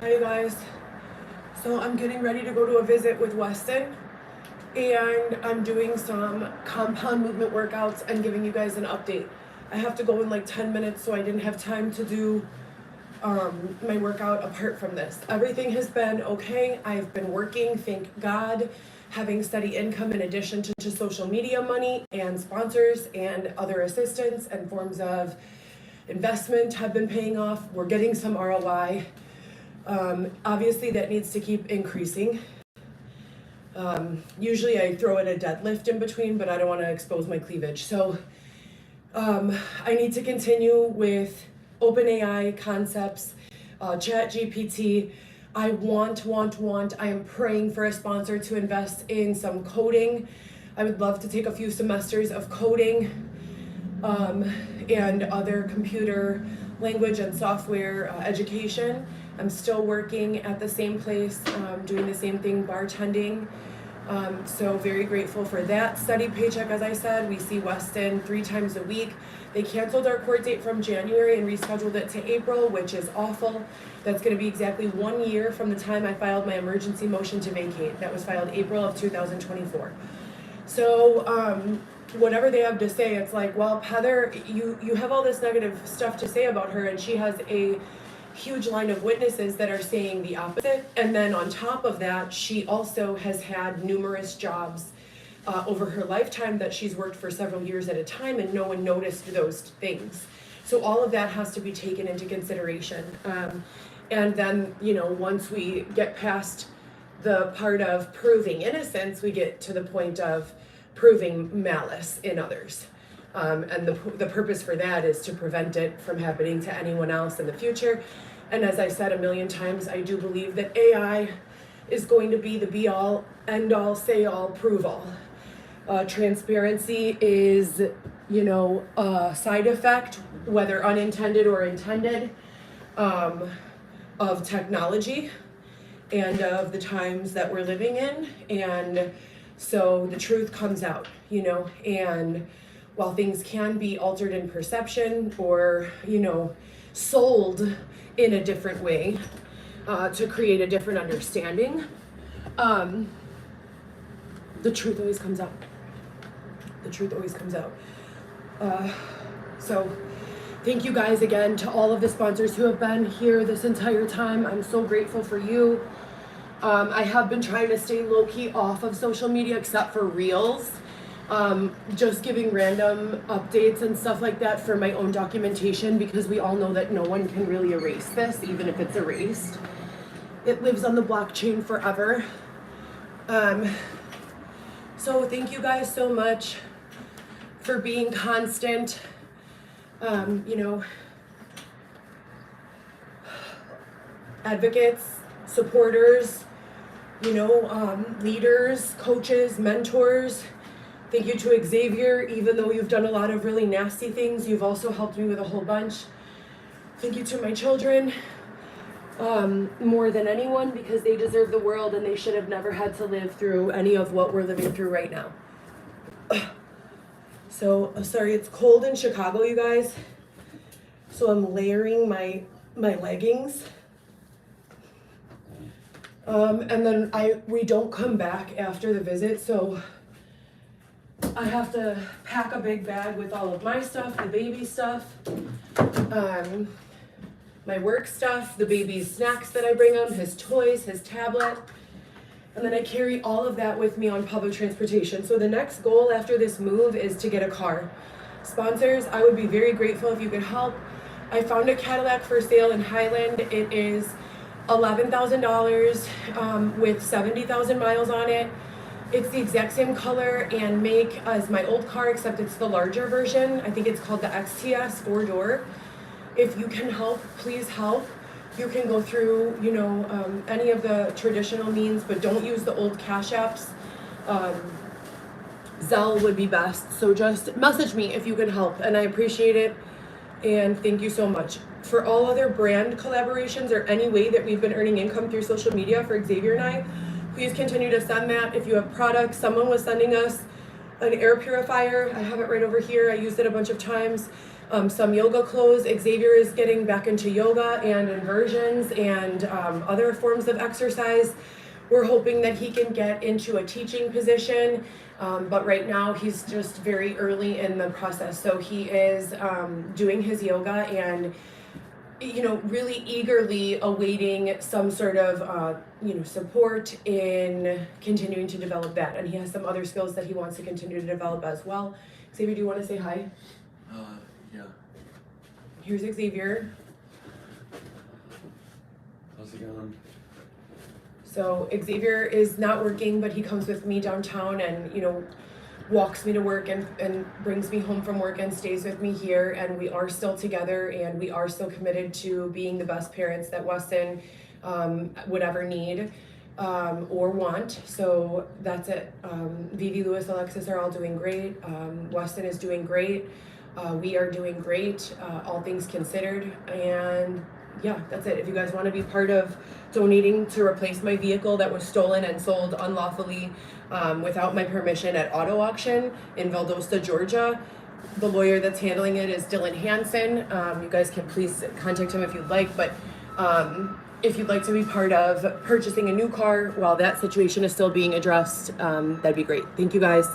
Hey guys, so I'm getting ready to go to a visit with Weston, and I'm doing some compound movement workouts and giving you guys an update. I have to go in like 10 minutes, so I didn't have time to do my workout apart from this. Everything has been okay. I've been working, thank God, having steady income in addition to social media money and sponsors and other assistance and forms of investment have been paying off. We're getting some ROI. Obviously that needs to keep increasing. Usually I throw in a deadlift in between, but I don't want to expose my cleavage. So I need to continue with OpenAI concepts, ChatGPT. I am praying for a sponsor to invest in some coding. I would love to take a few semesters of coding and other computer language and software education. I'm still working at the same place, doing the same thing, bartending. So very grateful for that steady paycheck. As I said, we see Weston 3 times a week. They canceled our court date from January and rescheduled it to April, which is awful. That's going to be exactly 1 year from the time I filed my emergency motion to vacate. That was filed April of 2024. So whatever they have to say, it's like, well, Heather, you have all this negative stuff to say about her, and she has a huge line of witnesses that are saying the opposite. And then on top of that, she also has had numerous jobs over her lifetime that she's worked for several years at a time, and no one noticed those things. So all of that has to be taken into consideration. And then, once we get past the part of proving innocence, we get to the point of proving malice in others. And the purpose for that is to prevent it from happening to anyone else in the future. And as I said a million times, I do believe that AI is going to be the be-all, end-all, say-all, prove-all. Transparency is, a side effect, whether unintended or intended, of technology and of the times that we're living in. And so the truth comes out, and while things can be altered in perception or, sold in a different way to create a different understanding, the truth always comes out. The truth always comes out. So thank you guys again to all of the sponsors who have been here this entire time. I'm so grateful for you. I have been trying to stay low-key off of social media except for Reels. Just giving random updates and stuff like that for my own documentation, because we all know that no one can really erase this, even if it's erased. It lives on the blockchain forever. So thank you guys so much for being constant, advocates, supporters, leaders, coaches, mentors. Thank you to Xavier. Even though you've done a lot of really nasty things, you've also helped me with a whole bunch. Thank you to my children, more than anyone, because they deserve the world and they should have never had to live through any of what we're living through right now. So, sorry, it's cold in Chicago, you guys. So I'm layering my leggings. And then we don't come back after the visit, so I have to pack a big bag with all of my stuff, the baby stuff, my work stuff, the baby's snacks that I bring him, his toys, his tablet, and then I carry all of that with me on public transportation. So the next goal after this move is to get a car. Sponsors, I would be very grateful if you could help. I found a Cadillac for sale in Highland. It is $11,000 with 70,000 miles on it. It's the exact same color and make as my old car, except it's the larger version. I think it's called the XTS 4-door. If you can help, please help. You can go through, any of the traditional means, but don't use the old Cash Apps. Zelle would be best. So just message me if you can help, and I appreciate it. And thank you so much. For all other brand collaborations or any way that we've been earning income through social media for Xavier and I, please continue to send that. If you have products, someone was sending us an air purifier. I have it right over here. I used it a bunch of times. some yoga clothes. Xavier is getting back into yoga and inversions and other forms of exercise. We're hoping that he can get into a teaching position, but right now he's just very early in the process. So he is doing his yoga and, you know, really eagerly awaiting some sort of, you know, support in continuing to develop that. And he has some other skills that he wants to continue to develop as well. Xavier, do you want to say hi? Yeah. Here's Xavier. How's it going? So Xavier is not working, but he comes with me downtown and, you know, walks me to work and brings me home from work and stays with me here. And we are still together and we are still committed to being the best parents that Weston would ever need or want. So that's it. Vivi, Lewis, Alexis are all doing great. Weston is doing great. We are doing great, all things considered. And yeah, that's it. If you guys want to be part of donating to replace my vehicle that was stolen and sold unlawfully without my permission at auto auction in Valdosta, Georgia, the lawyer that's handling it is Dylan Hansen. You guys can please contact him if you'd like, but if you'd like to be part of purchasing a new car while that situation is still being addressed, that'd be great. Thank you guys.